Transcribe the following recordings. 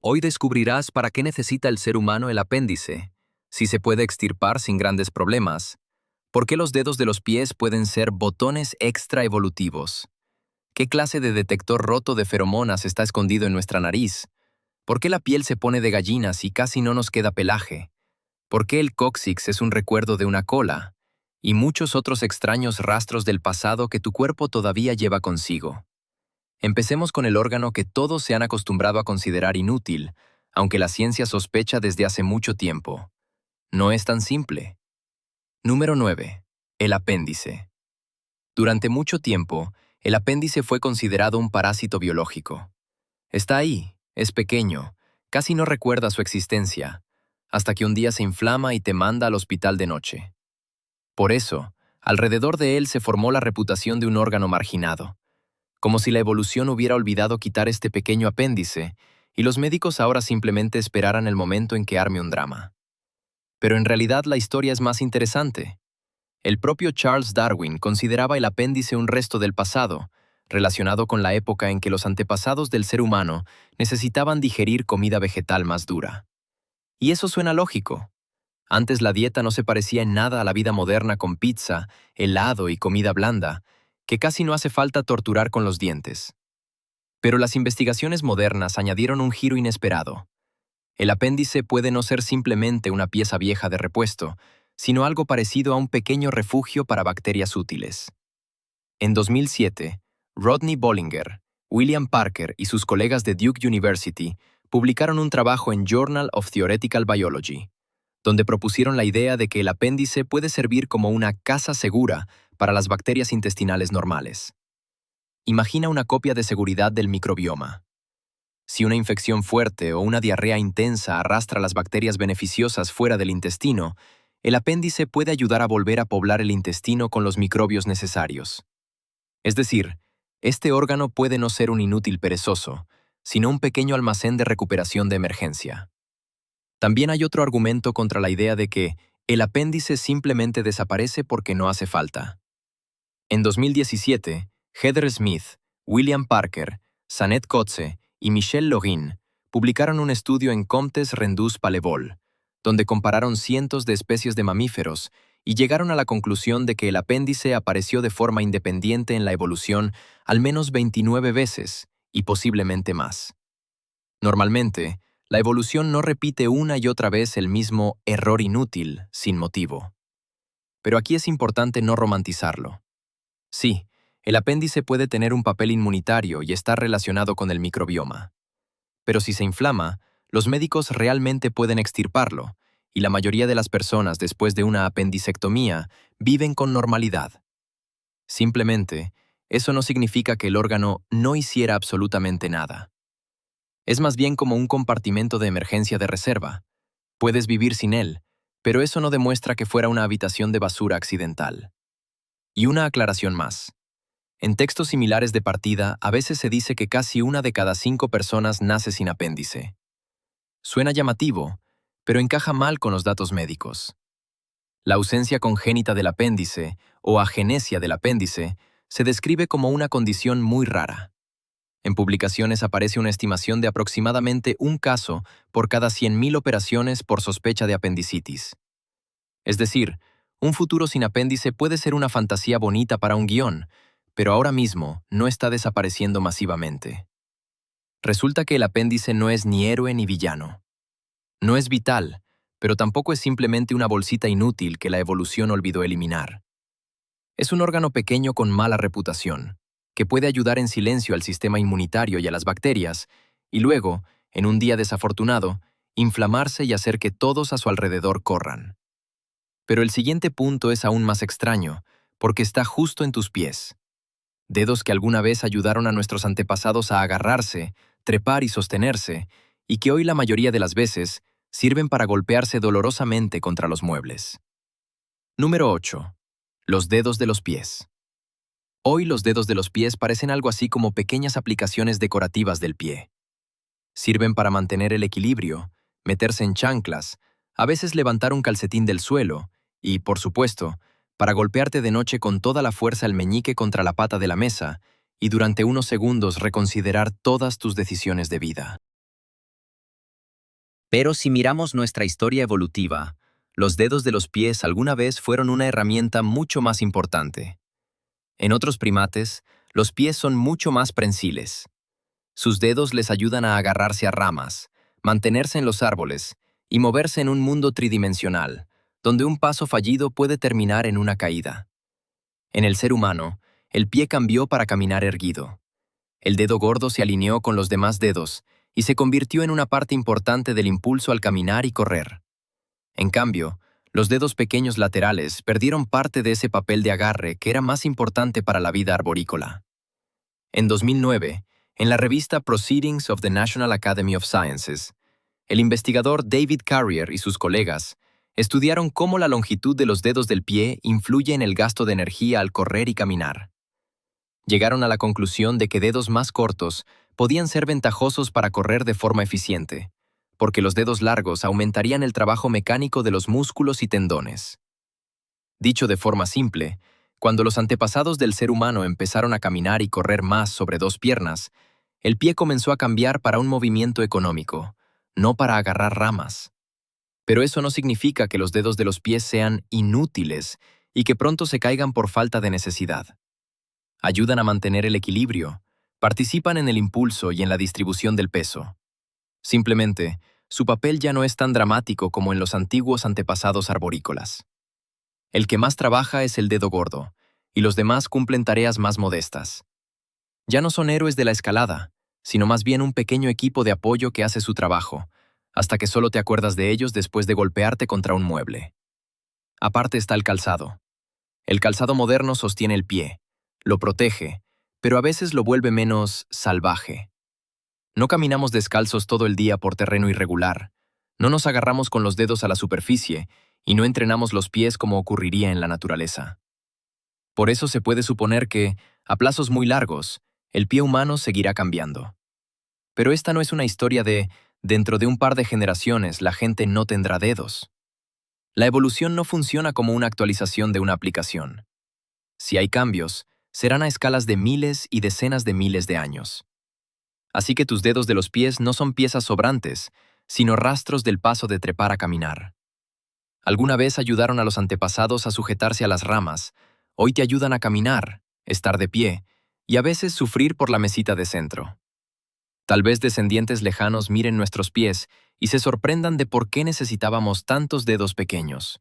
Hoy descubrirás para qué necesita el ser humano el apéndice, si se puede extirpar sin grandes problemas, por qué los dedos de los pies pueden ser botones extra evolutivos, qué clase de detector roto de feromonas está escondido en nuestra nariz, por qué la piel se pone de gallinas y casi no nos queda pelaje, por qué el cóccix es un recuerdo de una cola, y muchos otros extraños rastros del pasado que tu cuerpo todavía lleva consigo. Empecemos con el órgano que todos se han acostumbrado a considerar inútil, aunque la ciencia sospecha desde hace mucho tiempo. No es tan simple. Número 9. El apéndice. Durante mucho tiempo, el apéndice fue considerado un parásito biológico. Está ahí, es pequeño, casi no recuerda su existencia, hasta que un día se inflama y te manda al hospital de noche. Por eso, alrededor de él se formó la reputación de un órgano marginado, como si la evolución hubiera olvidado quitar este pequeño apéndice y los médicos ahora simplemente esperaran el momento en que arme un drama. Pero en realidad la historia es más interesante. El propio Charles Darwin consideraba el apéndice un resto del pasado, relacionado con la época en que los antepasados del ser humano necesitaban digerir comida vegetal más dura. Y eso suena lógico. Antes la dieta no se parecía en nada a la vida moderna con pizza, helado y comida blanda, que casi no hace falta torturar con los dientes. Pero las investigaciones modernas añadieron un giro inesperado. El apéndice puede no ser simplemente una pieza vieja de repuesto, sino algo parecido a un pequeño refugio para bacterias útiles. En 2007, Rodney Bollinger, William Parker y sus colegas de Duke University publicaron un trabajo en Journal of Theoretical Biology, donde propusieron la idea de que el apéndice puede servir como una casa segura para las bacterias intestinales normales. Imagina una copia de seguridad del microbioma. Si una infección fuerte o una diarrea intensa arrastra las bacterias beneficiosas fuera del intestino, el apéndice puede ayudar a volver a poblar el intestino con los microbios necesarios. Es decir, este órgano puede no ser un inútil perezoso, sino un pequeño almacén de recuperación de emergencia. También hay otro argumento contra la idea de que el apéndice simplemente desaparece porque no hace falta. En 2017, Heather Smith, William Parker, Sanet Kotze y Michel Login publicaron un estudio en Comtes Rendus Palevol, donde compararon cientos de especies de mamíferos y llegaron a la conclusión de que el apéndice apareció de forma independiente en la evolución al menos 29 veces, y posiblemente más. Normalmente, la evolución no repite una y otra vez el mismo error inútil, sin motivo. Pero aquí es importante no romantizarlo. Sí, el apéndice puede tener un papel inmunitario y estar relacionado con el microbioma. Pero si se inflama, los médicos realmente pueden extirparlo, y la mayoría de las personas después de una apendicectomía viven con normalidad. Simplemente, eso no significa que el órgano no hiciera absolutamente nada. Es más bien como un compartimento de emergencia de reserva. Puedes vivir sin él, pero eso no demuestra que fuera una habitación de basura accidental. Y una aclaración más. En textos similares de partida, a veces se dice que casi 1 de cada 5 personas nace sin apéndice. Suena llamativo, pero encaja mal con los datos médicos. La ausencia congénita del apéndice, o agenesia del apéndice, se describe como una condición muy rara. En publicaciones aparece una estimación de aproximadamente un caso por cada 100.000 operaciones por sospecha de apendicitis. Es decir, un futuro sin apéndice puede ser una fantasía bonita para un guión, pero ahora mismo no está desapareciendo masivamente. Resulta que el apéndice no es ni héroe ni villano. No es vital, pero tampoco es simplemente una bolsita inútil que la evolución olvidó eliminar. Es un órgano pequeño con mala reputación, que puede ayudar en silencio al sistema inmunitario y a las bacterias, y luego, en un día desafortunado, inflamarse y hacer que todos a su alrededor corran. Pero el siguiente punto es aún más extraño, porque está justo en tus pies. Dedos que alguna vez ayudaron a nuestros antepasados a agarrarse, trepar y sostenerse, y que hoy la mayoría de las veces sirven para golpearse dolorosamente contra los muebles. Número 8. Los dedos de los pies. Hoy los dedos de los pies parecen algo así como pequeñas aplicaciones decorativas del pie. Sirven para mantener el equilibrio, meterse en chanclas, a veces levantar un calcetín del suelo y, por supuesto, para golpearte de noche con toda la fuerza el meñique contra la pata de la mesa y durante unos segundos reconsiderar todas tus decisiones de vida. Pero si miramos nuestra historia evolutiva, los dedos de los pies alguna vez fueron una herramienta mucho más importante. En otros primates, los pies son mucho más prensiles. Sus dedos les ayudan a agarrarse a ramas, mantenerse en los árboles y moverse en un mundo tridimensional, donde un paso fallido puede terminar en una caída. En el ser humano, el pie cambió para caminar erguido. El dedo gordo se alineó con los demás dedos y se convirtió en una parte importante del impulso al caminar y correr. En cambio, los dedos pequeños laterales perdieron parte de ese papel de agarre que era más importante para la vida arborícola. En 2009, en la revista Proceedings of the National Academy of Sciences, el investigador David Carrier y sus colegas estudiaron cómo la longitud de los dedos del pie influye en el gasto de energía al correr y caminar. Llegaron a la conclusión de que dedos más cortos podían ser ventajosos para correr de forma eficiente, porque los dedos largos aumentarían el trabajo mecánico de los músculos y tendones. Dicho de forma simple, cuando los antepasados del ser humano empezaron a caminar y correr más sobre dos piernas, el pie comenzó a cambiar para un movimiento económico, no para agarrar ramas. Pero eso no significa que los dedos de los pies sean inútiles y que pronto se caigan por falta de necesidad. Ayudan a mantener el equilibrio, participan en el impulso y en la distribución del peso. Simplemente, su papel ya no es tan dramático como en los antiguos antepasados arborícolas. El que más trabaja es el dedo gordo, y los demás cumplen tareas más modestas. Ya no son héroes de la escalada, sino más bien un pequeño equipo de apoyo que hace su trabajo, hasta que solo te acuerdas de ellos después de golpearte contra un mueble. Aparte está el calzado. El calzado moderno sostiene el pie, lo protege, pero a veces lo vuelve menos salvaje. No caminamos descalzos todo el día por terreno irregular, no nos agarramos con los dedos a la superficie y no entrenamos los pies como ocurriría en la naturaleza. Por eso se puede suponer que, a plazos muy largos, el pie humano seguirá cambiando. Pero esta no es una historia de, dentro de un par de generaciones la gente no tendrá dedos. La evolución no funciona como una actualización de una aplicación. Si hay cambios, serán a escalas de miles y decenas de miles de años. Así que tus dedos de los pies no son piezas sobrantes, sino rastros del paso de trepar a caminar. Alguna vez ayudaron a los antepasados a sujetarse a las ramas, hoy te ayudan a caminar, estar de pie, y a veces sufrir por la mesita de centro. Tal vez descendientes lejanos miren nuestros pies y se sorprendan de por qué necesitábamos tantos dedos pequeños.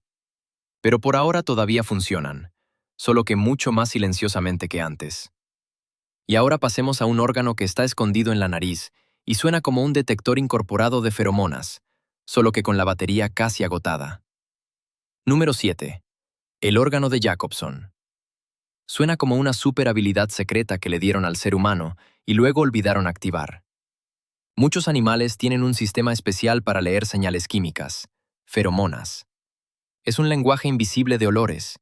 Pero por ahora todavía funcionan, solo que mucho más silenciosamente que antes. Y ahora pasemos a un órgano que está escondido en la nariz y suena como un detector incorporado de feromonas, solo que con la batería casi agotada. Número 7. El órgano de Jacobson. Suena como una super habilidad secreta que le dieron al ser humano y luego olvidaron activar. Muchos animales tienen un sistema especial para leer señales químicas, feromonas. Es un lenguaje invisible de olores.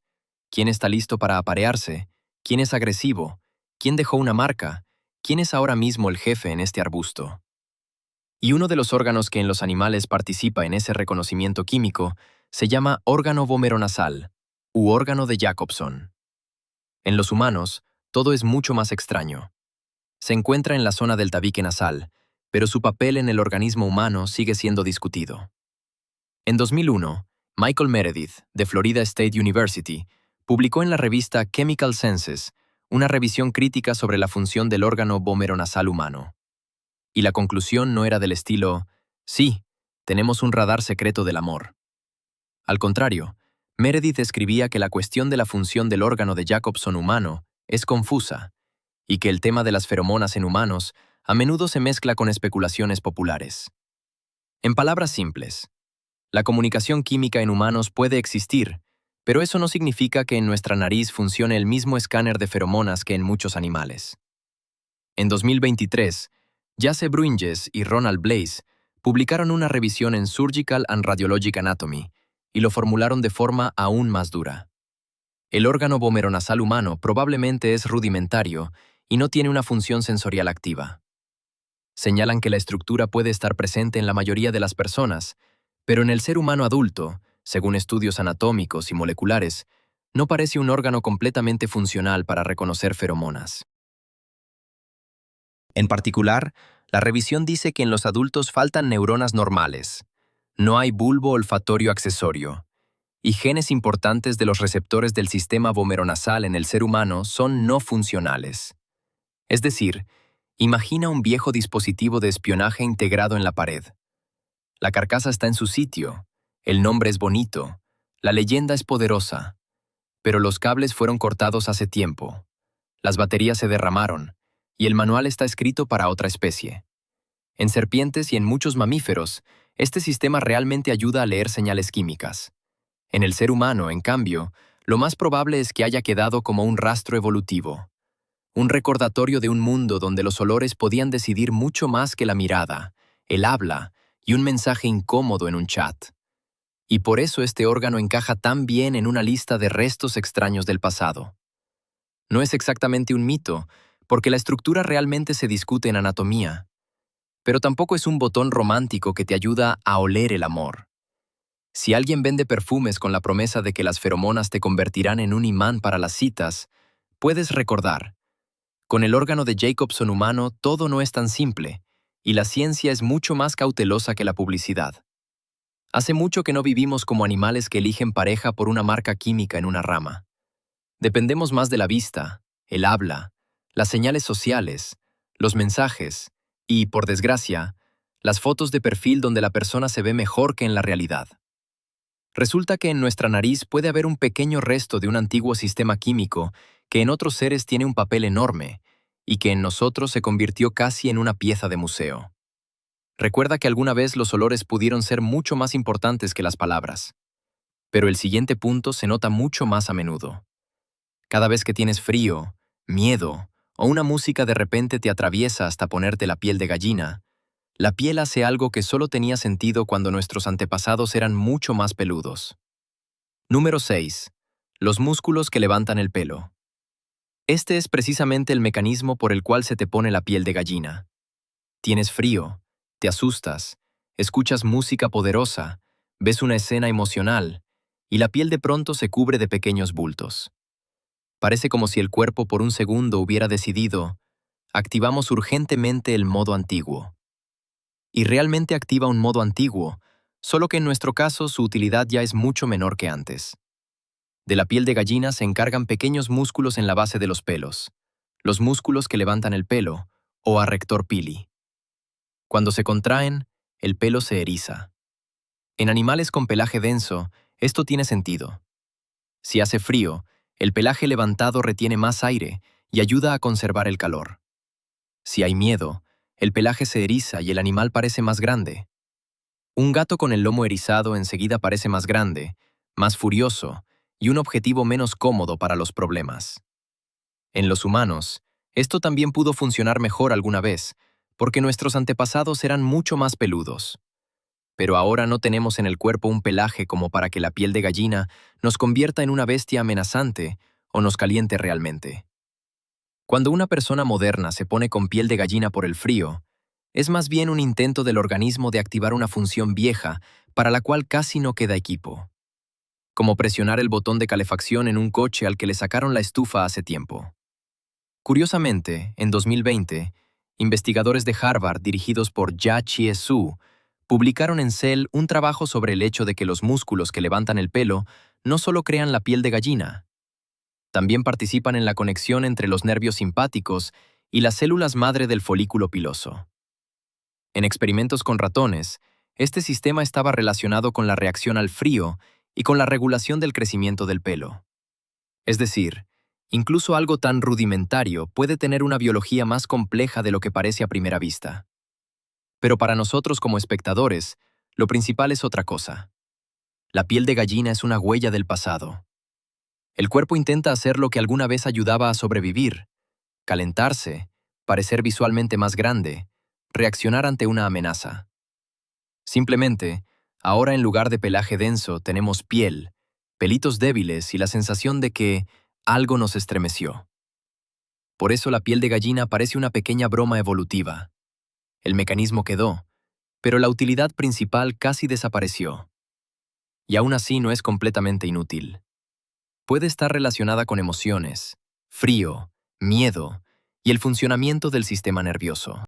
¿Quién está listo para aparearse? ¿Quién es agresivo? ¿Quién dejó una marca? ¿Quién es ahora mismo el jefe en este arbusto? Y uno de los órganos que en los animales participa en ese reconocimiento químico se llama órgano vomeronasal, u órgano de Jacobson. En los humanos, todo es mucho más extraño. Se encuentra en la zona del tabique nasal, pero su papel en el organismo humano sigue siendo discutido. En 2001, Michael Meredith, de Florida State University, publicó en la revista Chemical Senses una revisión crítica sobre la función del órgano vomeronasal humano. Y la conclusión no era del estilo, sí, tenemos un radar secreto del amor. Al contrario, Meredith escribía que la cuestión de la función del órgano de Jacobson humano es confusa, y que el tema de las feromonas en humanos a menudo se mezcla con especulaciones populares. En palabras simples, la comunicación química en humanos puede existir, pero eso no significa que en nuestra nariz funcione el mismo escáner de feromonas que en muchos animales. En 2023, Jase Bruinges y Ronald Blaze publicaron una revisión en Surgical and Radiologic Anatomy y lo formularon de forma aún más dura. El órgano vomeronasal humano probablemente es rudimentario y no tiene una función sensorial activa. Señalan que la estructura puede estar presente en la mayoría de las personas, pero en el ser humano adulto, según estudios anatómicos y moleculares, no parece un órgano completamente funcional para reconocer feromonas. En particular, la revisión dice que en los adultos faltan neuronas normales, No hay bulbo olfatorio accesorio, y genes importantes de los receptores del sistema vomeronasal en el ser humano son no funcionales. Es decir, imagina un viejo dispositivo de espionaje integrado en la pared. La carcasa está en su sitio, el nombre es bonito, la leyenda es poderosa, pero los cables fueron cortados hace tiempo, las baterías se derramaron, y el manual está escrito para otra especie. En serpientes y en muchos mamíferos, este sistema realmente ayuda a leer señales químicas. En el ser humano, en cambio, lo más probable es que haya quedado como un rastro evolutivo, un recordatorio de un mundo donde los olores podían decidir mucho más que la mirada, el habla y un mensaje incómodo en un chat. Y por eso este órgano encaja tan bien en una lista de restos extraños del pasado. No es exactamente un mito, porque la estructura realmente se discute en anatomía, pero tampoco es un botón romántico que te ayuda a oler el amor. Si alguien vende perfumes con la promesa de que las feromonas te convertirán en un imán para las citas, puedes recordar: con el órgano de Jacobson humano todo no es tan simple, y la ciencia es mucho más cautelosa que la publicidad. Hace mucho que no vivimos como animales que eligen pareja por una marca química en una rama. Dependemos más de la vista, el habla, las señales sociales, los mensajes y, por desgracia, las fotos de perfil donde la persona se ve mejor que en la realidad. Resulta que en nuestra nariz puede haber un pequeño resto de un antiguo sistema químico que en otros seres tiene un papel enorme y que en nosotros se convirtió casi en una pieza de museo. Recuerda que alguna vez los olores pudieron ser mucho más importantes que las palabras. Pero el siguiente punto se nota mucho más a menudo. Cada vez que tienes frío, miedo o una música de repente te atraviesa hasta ponerte la piel de gallina, la piel hace algo que solo tenía sentido cuando nuestros antepasados eran mucho más peludos. Número 6. Los músculos que levantan el pelo. Este es precisamente el mecanismo por el cual se te pone la piel de gallina. Tienes frío, te asustas, escuchas música poderosa, ves una escena emocional, y la piel de pronto se cubre de pequeños bultos. Parece como si el cuerpo por un segundo hubiera decidido: activamos urgentemente el modo antiguo. Y realmente activa un modo antiguo, solo que en nuestro caso su utilidad ya es mucho menor que antes. De la piel de gallina se encargan pequeños músculos en la base de los pelos, los músculos que levantan el pelo, o arrector pili. Cuando se contraen, el pelo se eriza. En animales con pelaje denso, esto tiene sentido. Si hace frío, el pelaje levantado retiene más aire y ayuda a conservar el calor. Si hay miedo, el pelaje se eriza y el animal parece más grande. Un gato con el lomo erizado enseguida parece más grande, más furioso y un objetivo menos cómodo para los problemas. En los humanos, esto también pudo funcionar mejor alguna vez, porque nuestros antepasados eran mucho más peludos. Pero ahora no tenemos en el cuerpo un pelaje como para que la piel de gallina nos convierta en una bestia amenazante o nos caliente realmente. Cuando una persona moderna se pone con piel de gallina por el frío, es más bien un intento del organismo de activar una función vieja para la cual casi no queda equipo, como presionar el botón de calefacción en un coche al que le sacaron la estufa hace tiempo. Curiosamente, en 2020, investigadores de Harvard dirigidos por Ya Chie Su publicaron en Cell un trabajo sobre el hecho de que los músculos que levantan el pelo no solo crean la piel de gallina, también participan en la conexión entre los nervios simpáticos y las células madre del folículo piloso. En experimentos con ratones, este sistema estaba relacionado con la reacción al frío y con la regulación del crecimiento del pelo. Es decir, incluso algo tan rudimentario puede tener una biología más compleja de lo que parece a primera vista. Pero para nosotros como espectadores, lo principal es otra cosa. La piel de gallina es una huella del pasado. El cuerpo intenta hacer lo que alguna vez ayudaba a sobrevivir: calentarse, parecer visualmente más grande, reaccionar ante una amenaza. Simplemente, ahora en lugar de pelaje denso tenemos piel, pelitos débiles y la sensación de que algo nos estremeció. Por eso la piel de gallina parece una pequeña broma evolutiva. El mecanismo quedó, pero la utilidad principal casi desapareció. Y aún así no es completamente inútil. Puede estar relacionada con emociones, frío, miedo y el funcionamiento del sistema nervioso.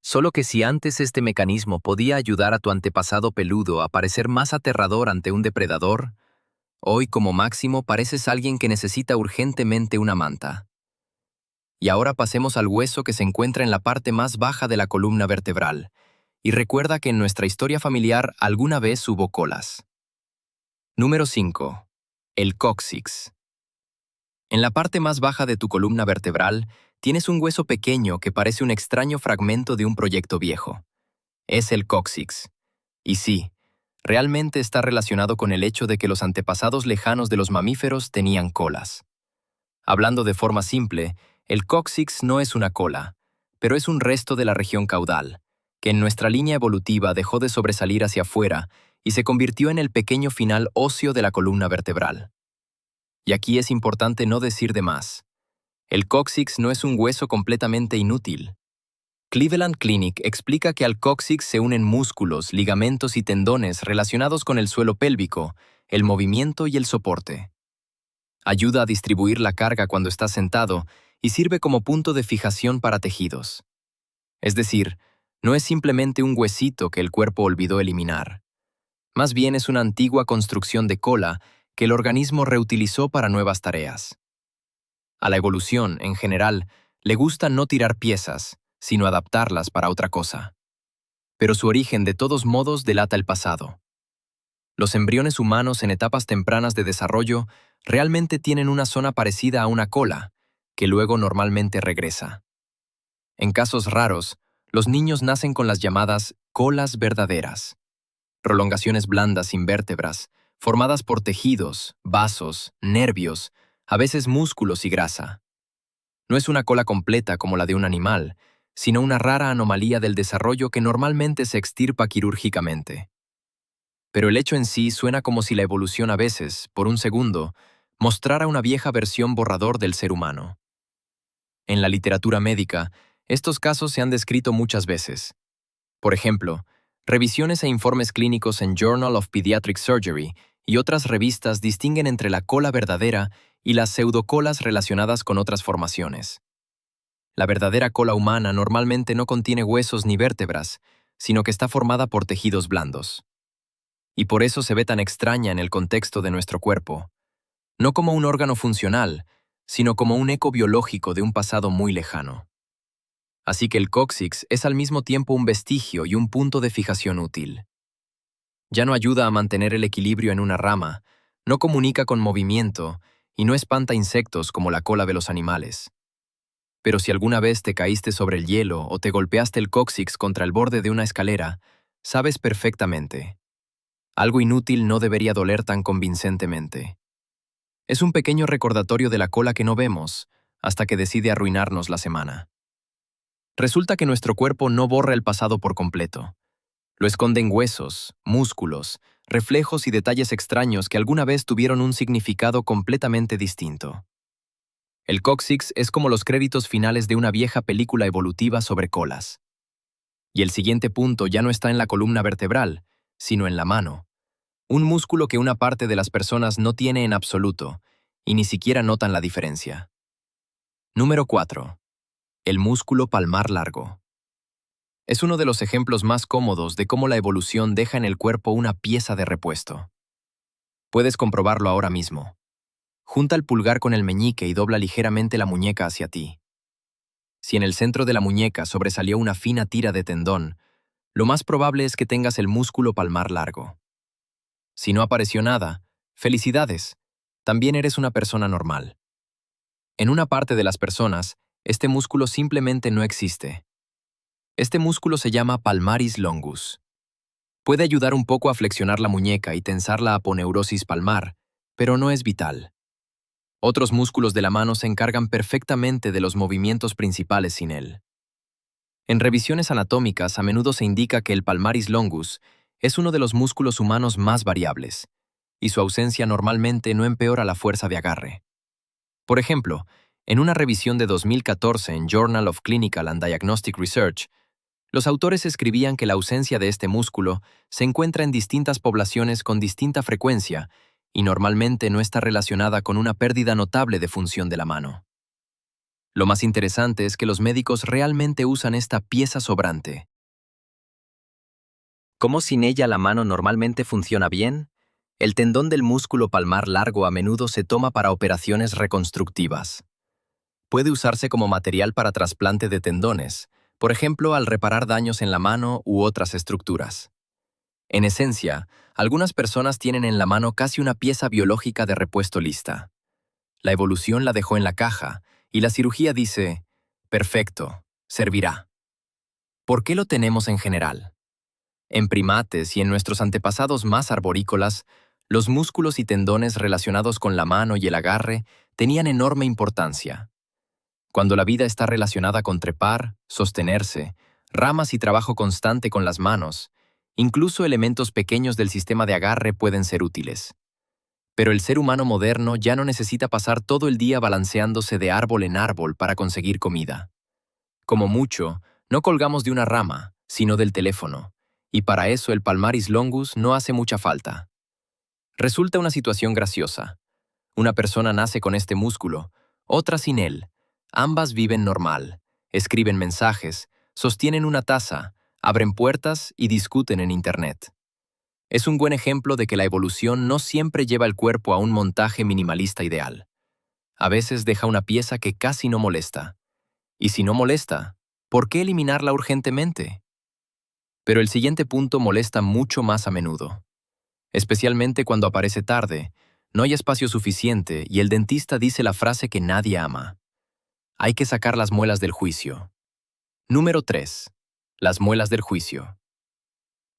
Solo que si antes este mecanismo podía ayudar a tu antepasado peludo a parecer más aterrador ante un depredador, hoy como máximo pareces alguien que necesita urgentemente una manta. Y ahora pasemos al hueso que se encuentra en la parte más baja de la columna vertebral, y recuerda que en nuestra historia familiar alguna vez hubo colas. Número 5. El cóccix. En la parte más baja de tu columna vertebral tienes un hueso pequeño que parece un extraño fragmento de un proyecto viejo. Es el cóccix. Y sí, realmente está relacionado con el hecho de que los antepasados lejanos de los mamíferos tenían colas. Hablando de forma simple, el cóccix no es una cola, pero es un resto de la región caudal, que en nuestra línea evolutiva dejó de sobresalir hacia afuera y se convirtió en el pequeño final óseo de la columna vertebral. Y aquí es importante no decir de más. El cóccix no es un hueso completamente inútil. Cleveland Clinic explica que al cóccix se unen músculos, ligamentos y tendones relacionados con el suelo pélvico, el movimiento y el soporte. Ayuda a distribuir la carga cuando estás sentado y sirve como punto de fijación para tejidos. Es decir, no es simplemente un huesito que el cuerpo olvidó eliminar. Más bien es una antigua construcción de cola que el organismo reutilizó para nuevas tareas. A la evolución, en general, le gusta no tirar piezas, sino adaptarlas para otra cosa. Pero su origen de todos modos delata el pasado. Los embriones humanos en etapas tempranas de desarrollo realmente tienen una zona parecida a una cola, que luego normalmente regresa. En casos raros, los niños nacen con las llamadas colas verdaderas, prolongaciones blandas sin vértebras, formadas por tejidos, vasos, nervios, a veces músculos y grasa. No es una cola completa como la de un animal, sino una rara anomalía del desarrollo que normalmente se extirpa quirúrgicamente. Pero el hecho en sí suena como si la evolución a veces, por un segundo, mostrara una vieja versión borrador del ser humano. En la literatura médica, estos casos se han descrito muchas veces. Por ejemplo, revisiones e informes clínicos en Journal of Pediatric Surgery y otras revistas distinguen entre la cola verdadera y las pseudocolas relacionadas con otras formaciones. La verdadera cola humana normalmente no contiene huesos ni vértebras, sino que está formada por tejidos blandos. Y por eso se ve tan extraña en el contexto de nuestro cuerpo, no como un órgano funcional, sino como un eco biológico de un pasado muy lejano. Así que el cóccix es al mismo tiempo un vestigio y un punto de fijación útil. Ya no ayuda a mantener el equilibrio en una rama, no comunica con movimiento y no espanta insectos como la cola de los animales. Pero si alguna vez te caíste sobre el hielo o te golpeaste el cóccix contra el borde de una escalera, sabes perfectamente. Algo inútil no debería doler tan convincentemente. Es un pequeño recordatorio de la cola que no vemos, hasta que decide arruinarnos la semana. Resulta que nuestro cuerpo no borra el pasado por completo. Lo esconden huesos, músculos, reflejos y detalles extraños que alguna vez tuvieron un significado completamente distinto. El cóccix es como los créditos finales de una vieja película evolutiva sobre colas. Y el siguiente punto ya no está en la columna vertebral, sino en la mano. Un músculo que una parte de las personas no tiene en absoluto, y ni siquiera notan la diferencia. Número 4. El músculo palmar largo. Es uno de los ejemplos más cómodos de cómo la evolución deja en el cuerpo una pieza de repuesto. Puedes comprobarlo ahora mismo. Junta el pulgar con el meñique y dobla ligeramente la muñeca hacia ti. Si en el centro de la muñeca sobresalió una fina tira de tendón, lo más probable es que tengas el músculo palmar largo. Si no apareció nada, felicidades, también eres una persona normal. En una parte de las personas, este músculo simplemente no existe. Este músculo se llama palmaris longus. Puede ayudar un poco a flexionar la muñeca y tensar la aponeurosis palmar, pero no es vital. Otros músculos de la mano se encargan perfectamente de los movimientos principales sin él. En revisiones anatómicas a menudo se indica que el palmaris longus es uno de los músculos humanos más variables, y su ausencia normalmente no empeora la fuerza de agarre. Por ejemplo, en una revisión de 2014 en Journal of Clinical and Diagnostic Research, los autores escribían que la ausencia de este músculo se encuentra en distintas poblaciones con distinta frecuencia y normalmente no está relacionada con una pérdida notable de función de la mano. Lo más interesante es que los médicos realmente usan esta pieza sobrante. Como sin ella la mano normalmente funciona bien, el tendón del músculo palmar largo a menudo se toma para operaciones reconstructivas. Puede usarse como material para trasplante de tendones, por ejemplo al reparar daños en la mano u otras estructuras. En esencia, algunas personas tienen en la mano casi una pieza biológica de repuesto lista. La evolución la dejó en la caja, y la cirugía dice, perfecto, servirá. ¿Por qué lo tenemos en general? En primates y en nuestros antepasados más arborícolas, los músculos y tendones relacionados con la mano y el agarre tenían enorme importancia. Cuando la vida está relacionada con trepar, sostenerse, ramas y trabajo constante con las manos, incluso elementos pequeños del sistema de agarre pueden ser útiles. Pero el ser humano moderno ya no necesita pasar todo el día balanceándose de árbol en árbol para conseguir comida. Como mucho, no colgamos de una rama, sino del teléfono, y para eso el palmaris longus no hace mucha falta. Resulta una situación graciosa. Una persona nace con este músculo, otra sin él. Ambas viven normal, escriben mensajes, sostienen una taza, abren puertas y discuten en Internet. Es un buen ejemplo de que la evolución no siempre lleva el cuerpo a un montaje minimalista ideal. A veces deja una pieza que casi no molesta. Y si no molesta, ¿por qué eliminarla urgentemente? Pero el siguiente punto molesta mucho más a menudo. Especialmente cuando aparece tarde, no hay espacio suficiente y el dentista dice la frase que nadie ama. Hay que sacar las muelas del juicio. Número 3. Las muelas del juicio.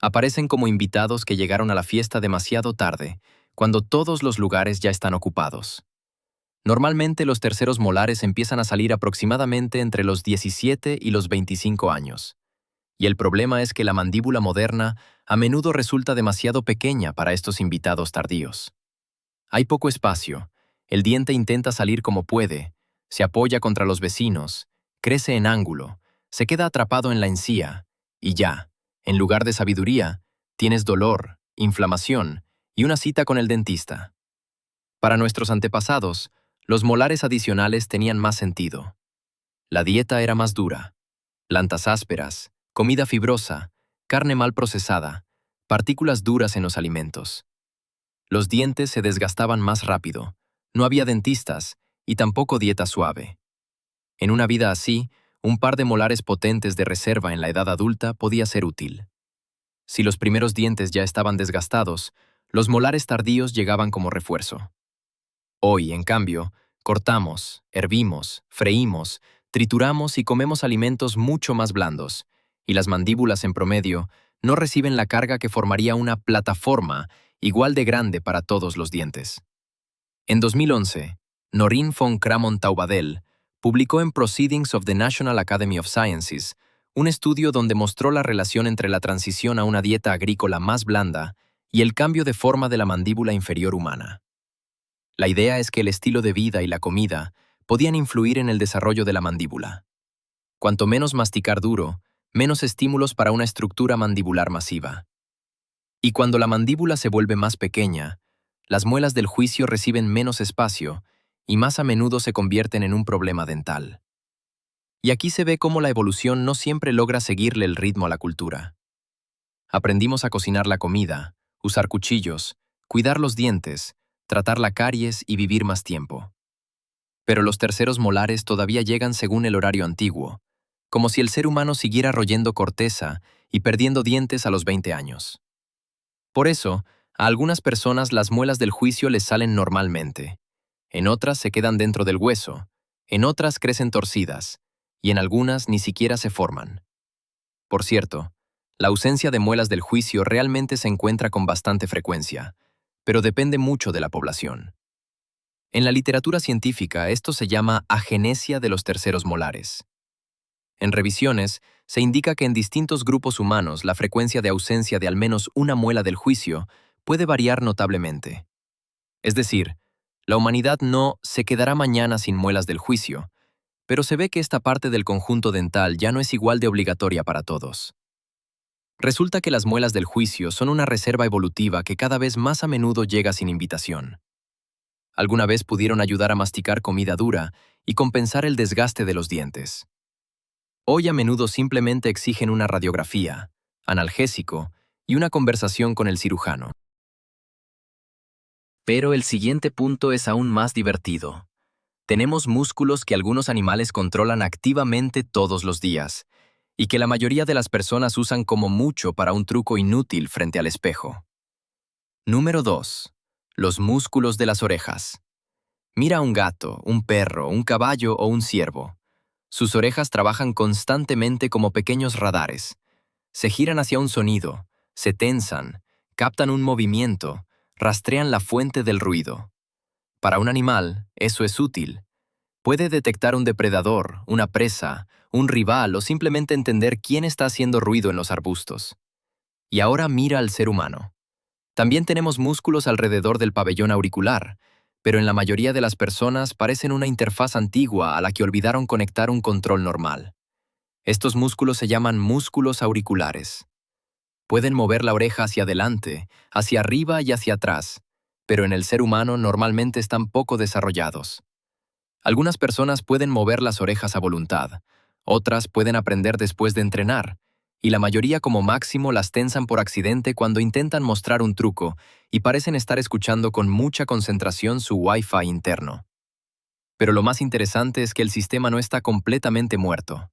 Aparecen como invitados que llegaron a la fiesta demasiado tarde, cuando todos los lugares ya están ocupados. Normalmente los terceros molares empiezan a salir aproximadamente entre los 17 y los 25 años. Y el problema es que la mandíbula moderna a menudo resulta demasiado pequeña para estos invitados tardíos. Hay poco espacio, el diente intenta salir como puede, se apoya contra los vecinos, crece en ángulo, se queda atrapado en la encía, y ya, en lugar de sabiduría, tienes dolor, inflamación y una cita con el dentista. Para nuestros antepasados, los molares adicionales tenían más sentido. La dieta era más dura, plantas ásperas, comida fibrosa, carne mal procesada, partículas duras en los alimentos. Los dientes se desgastaban más rápido, no había dentistas y tampoco dieta suave. En una vida así, un par de molares potentes de reserva en la edad adulta podía ser útil. Si los primeros dientes ya estaban desgastados, los molares tardíos llegaban como refuerzo. Hoy, en cambio, cortamos, hervimos, freímos, trituramos y comemos alimentos mucho más blandos, y las mandíbulas en promedio no reciben la carga que formaría una plataforma igual de grande para todos los dientes. En 2011, Noreen von Kramon-Taubadel publicó en Proceedings of the National Academy of Sciences un estudio donde mostró la relación entre la transición a una dieta agrícola más blanda y el cambio de forma de la mandíbula inferior humana. La idea es que el estilo de vida y la comida podían influir en el desarrollo de la mandíbula. Cuanto menos masticar duro, menos estímulos para una estructura mandibular masiva. Y cuando la mandíbula se vuelve más pequeña, las muelas del juicio reciben menos espacio y más a menudo se convierten en un problema dental. Y aquí se ve cómo la evolución no siempre logra seguirle el ritmo a la cultura. Aprendimos a cocinar la comida, usar cuchillos, cuidar los dientes, tratar la caries y vivir más tiempo. Pero los terceros molares todavía llegan según el horario antiguo, como si el ser humano siguiera royendo corteza y perdiendo dientes a los 20 años. Por eso, a algunas personas las muelas del juicio les salen normalmente, en otras se quedan dentro del hueso, en otras crecen torcidas, y en algunas ni siquiera se forman. Por cierto, la ausencia de muelas del juicio realmente se encuentra con bastante frecuencia, pero depende mucho de la población. En la literatura científica esto se llama agenesia de los terceros molares. En revisiones, se indica que en distintos grupos humanos la frecuencia de ausencia de al menos una muela del juicio puede variar notablemente. Es decir, la humanidad no se quedará mañana sin muelas del juicio, pero se ve que esta parte del conjunto dental ya no es igual de obligatoria para todos. Resulta que las muelas del juicio son una reserva evolutiva que cada vez más a menudo llega sin invitación. alguna vez pudieron ayudar a masticar comida dura y compensar el desgaste de los dientes. Hoy a menudo simplemente exigen una radiografía, analgésico y una conversación con el cirujano. Pero el siguiente punto es aún más divertido. Tenemos músculos que algunos animales controlan activamente todos los días, y que la mayoría de las personas usan como mucho para un truco inútil frente al espejo. Número 2. Los músculos de las orejas. Mira a un gato, un perro, un caballo o un ciervo. Sus orejas trabajan constantemente como pequeños radares. Se giran hacia un sonido, se tensan, captan un movimiento, rastrean la fuente del ruido. Para un animal, eso es útil. Puede detectar un depredador, una presa, un rival o simplemente entender quién está haciendo ruido en los arbustos. Y ahora mira al ser humano. También tenemos músculos alrededor del pabellón auricular, pero en la mayoría de las personas parecen una interfaz antigua a la que olvidaron conectar un control normal. Estos músculos se llaman músculos auriculares. Pueden mover la oreja hacia adelante, hacia arriba y hacia atrás, pero en el ser humano normalmente están poco desarrollados. Algunas personas pueden mover las orejas a voluntad, otras pueden aprender después de entrenar, y la mayoría como máximo las tensan por accidente cuando intentan mostrar un truco y parecen estar escuchando con mucha concentración su Wi-Fi interno. Pero lo más interesante es que el sistema no está completamente muerto.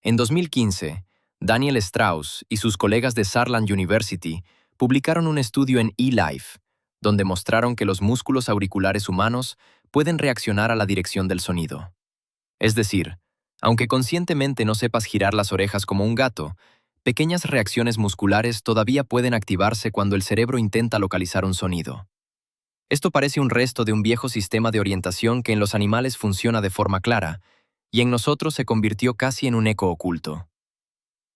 En 2015, Daniel Strauss y sus colegas de Saarland University publicaron un estudio en eLife, donde mostraron que los músculos auriculares humanos pueden reaccionar a la dirección del sonido. Es decir, aunque conscientemente no sepas girar las orejas como un gato, pequeñas reacciones musculares todavía pueden activarse cuando el cerebro intenta localizar un sonido. Esto parece un resto de un viejo sistema de orientación que en los animales funciona de forma clara, y en nosotros se convirtió casi en un eco oculto.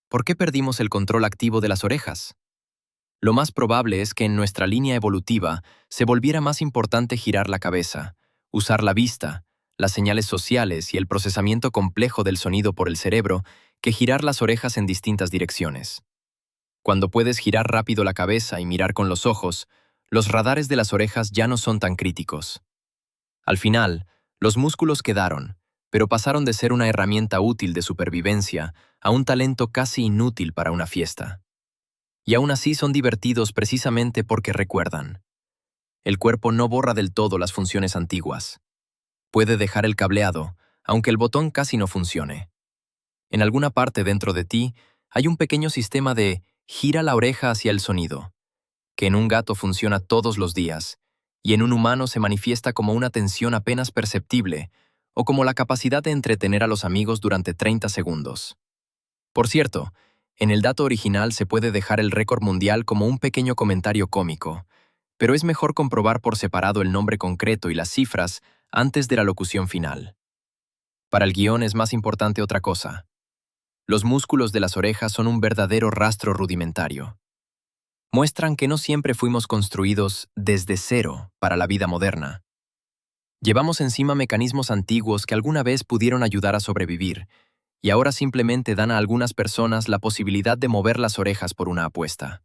¿Por qué perdimos el control activo de las orejas? Lo más probable es que en nuestra línea evolutiva se volviera más importante girar la cabeza, usar la vista, las señales sociales y el procesamiento complejo del sonido por el cerebro que girar las orejas en distintas direcciones. Cuando puedes girar rápido la cabeza y mirar con los ojos, los radares de las orejas ya no son tan críticos. Al final, los músculos quedaron, pero pasaron de ser una herramienta útil de supervivencia a un talento casi inútil para una fiesta. Y aún así son divertidos precisamente porque recuerdan. El cuerpo no borra del todo las funciones antiguas. Puede dejar el cableado, aunque el botón casi no funcione. En alguna parte dentro de ti hay un pequeño sistema de gira la oreja hacia el sonido, que en un gato funciona todos los días, y en un humano se manifiesta como una tensión apenas perceptible, o como la capacidad de entretener a los amigos durante 30 segundos. Por cierto, en el dato original se puede dejar el récord mundial como un pequeño comentario cómico, pero es mejor comprobar por separado el nombre concreto y las cifras antes de la locución final. Para el guión es más importante otra cosa. Los músculos de las orejas son un verdadero rastro rudimentario. Muestran que no siempre fuimos construidos desde cero para la vida moderna. Llevamos encima mecanismos antiguos que alguna vez pudieron ayudar a sobrevivir, y ahora simplemente dan a algunas personas la posibilidad de mover las orejas por una apuesta.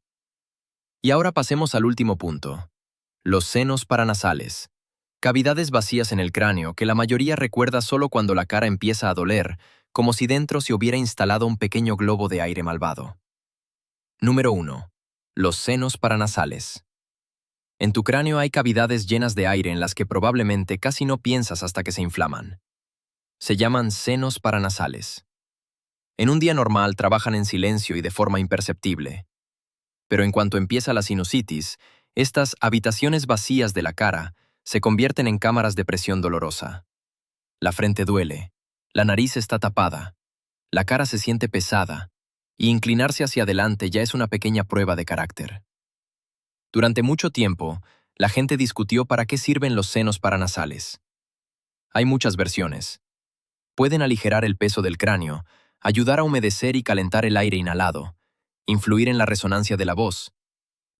Y ahora pasemos al último punto. Los senos paranasales. Cavidades vacías en el cráneo que la mayoría recuerda solo cuando la cara empieza a doler, como si dentro se hubiera instalado un pequeño globo de aire malvado. Número 1. Los senos paranasales. En tu cráneo hay cavidades llenas de aire en las que probablemente casi no piensas hasta que se inflaman. Se llaman senos paranasales. En un día normal trabajan en silencio y de forma imperceptible. Pero en cuanto empieza la sinusitis, estas habitaciones vacías de la cara se convierten en cámaras de presión dolorosa. La frente duele, la nariz está tapada, la cara se siente pesada, y inclinarse hacia adelante ya es una pequeña prueba de carácter. Durante mucho tiempo, la gente discutió para qué sirven los senos paranasales. Hay muchas versiones. Pueden aligerar el peso del cráneo, ayudar a humedecer y calentar el aire inhalado, influir en la resonancia de la voz,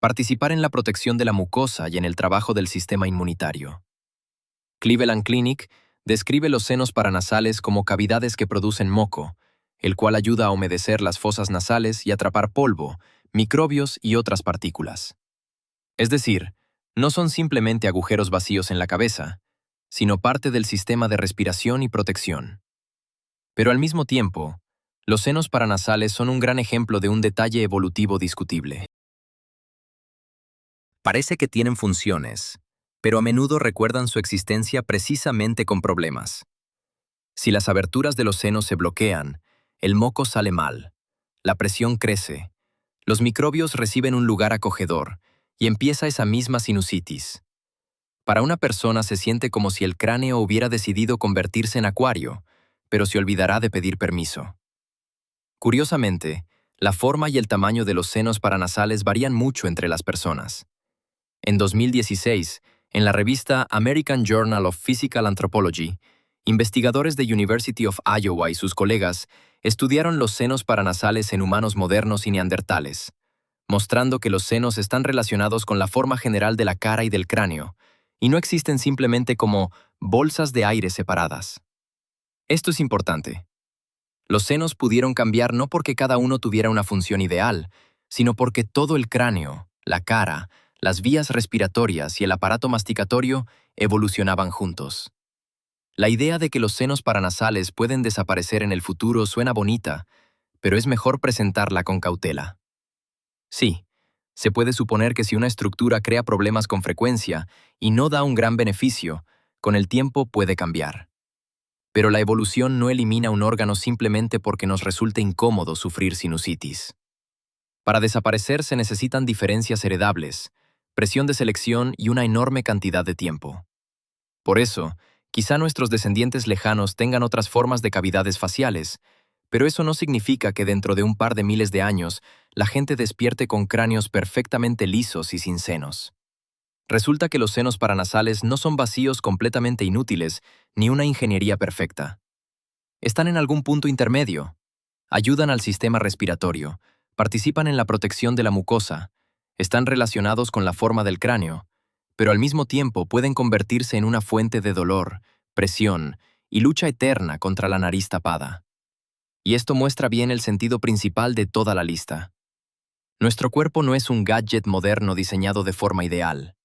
participar en la protección de la mucosa y en el trabajo del sistema inmunitario. Cleveland Clinic describe los senos paranasales como cavidades que producen moco, el cual ayuda a humedecer las fosas nasales y atrapar polvo, microbios y otras partículas. Es decir, No son simplemente agujeros vacíos en la cabeza, sino parte del sistema de respiración y protección. Pero al mismo tiempo, los senos paranasales son un gran ejemplo de un detalle evolutivo discutible. Parece que tienen funciones, pero a menudo recuerdan su existencia precisamente con problemas. Si las aberturas de los senos se bloquean, el moco sale mal, la presión crece, los microbios reciben un lugar acogedor y empieza esa misma sinusitis. Para una persona se siente como si el cráneo hubiera decidido convertirse en acuario, pero se olvidará de pedir permiso. Curiosamente, la forma y el tamaño de los senos paranasales varían mucho entre las personas. En 2016, en la revista American Journal of Physical Anthropology, investigadores de University of Iowa y sus colegas estudiaron los senos paranasales en humanos modernos y neandertales, mostrando que los senos están relacionados con la forma general de la cara y del cráneo, y no existen simplemente como bolsas de aire separadas. Esto es importante. Los senos pudieron cambiar no porque cada uno tuviera una función ideal, sino porque todo el cráneo, la cara, las vías respiratorias y el aparato masticatorio evolucionaban juntos. La idea de que los senos paranasales pueden desaparecer en el futuro suena bonita, pero es mejor presentarla con cautela. Sí, se puede suponer que si una estructura crea problemas con frecuencia y no da un gran beneficio, con el tiempo puede cambiar. Pero la evolución no elimina un órgano simplemente porque nos resulte incómodo sufrir sinusitis. Para desaparecer se necesitan diferencias heredables, presión de selección y una enorme cantidad de tiempo. Por eso, quizá nuestros descendientes lejanos tengan otras formas de cavidades faciales, pero eso no significa que dentro de un par de miles de años la gente despierte con cráneos perfectamente lisos y sin senos. Resulta que los senos paranasales no son vacíos completamente inútiles ni una ingeniería perfecta. Están en algún punto intermedio. Ayudan al sistema respiratorio, participan en la protección de la mucosa, están relacionados con la forma del cráneo, pero al mismo tiempo pueden convertirse en una fuente de dolor, presión y lucha eterna contra la nariz tapada. Y esto muestra bien el sentido principal de toda la lista. Nuestro cuerpo no es un gadget moderno diseñado de forma ideal.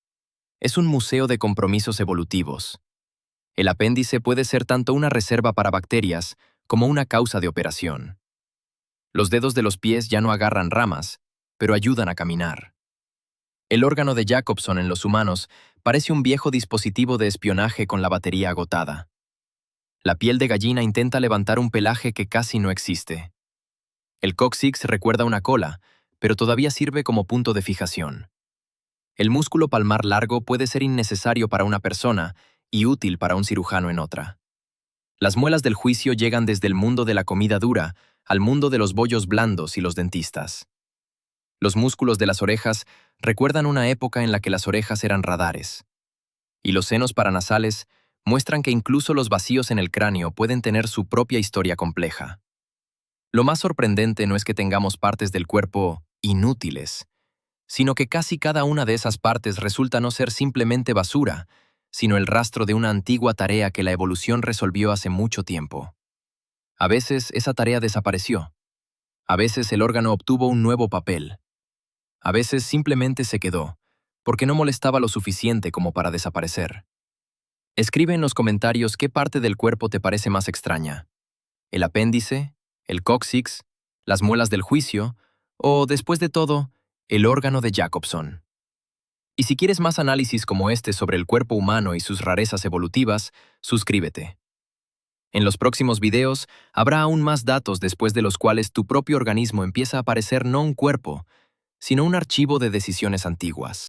Es un museo de compromisos evolutivos. El apéndice puede ser tanto una reserva para bacterias como una causa de operación. Los dedos de los pies ya no agarran ramas, pero ayudan a caminar. El órgano de Jacobson en los humanos parece un viejo dispositivo de espionaje con la batería agotada. La piel de gallina intenta levantar un pelaje que casi no existe. El cóccix recuerda una cola, pero todavía sirve como punto de fijación. El músculo palmar largo puede ser innecesario para una persona y útil para un cirujano en otra. Las muelas del juicio llegan desde el mundo de la comida dura al mundo de los bollos blandos y los dentistas. Los músculos de las orejas recuerdan una época en la que las orejas eran radares. Y los senos paranasales muestran que incluso los vacíos en el cráneo pueden tener su propia historia compleja. Lo más sorprendente no es que tengamos partes del cuerpo inútiles, sino que casi cada una de esas partes resulta no ser simplemente basura, sino el rastro de una antigua tarea que la evolución resolvió hace mucho tiempo. A veces esa tarea desapareció. A veces el órgano obtuvo un nuevo papel. A veces simplemente se quedó, porque no molestaba lo suficiente como para desaparecer. Escribe en los comentarios qué parte del cuerpo te parece más extraña. ¿El apéndice? ¿El cóccix? ¿Las muelas del juicio? ¿O, después de todo, el órgano de Jacobson? Y si quieres más análisis como este sobre el cuerpo humano y sus rarezas evolutivas, suscríbete. En los próximos videos habrá aún más datos después de los cuales tu propio organismo empieza a parecer no un cuerpo, sino un archivo de decisiones antiguas.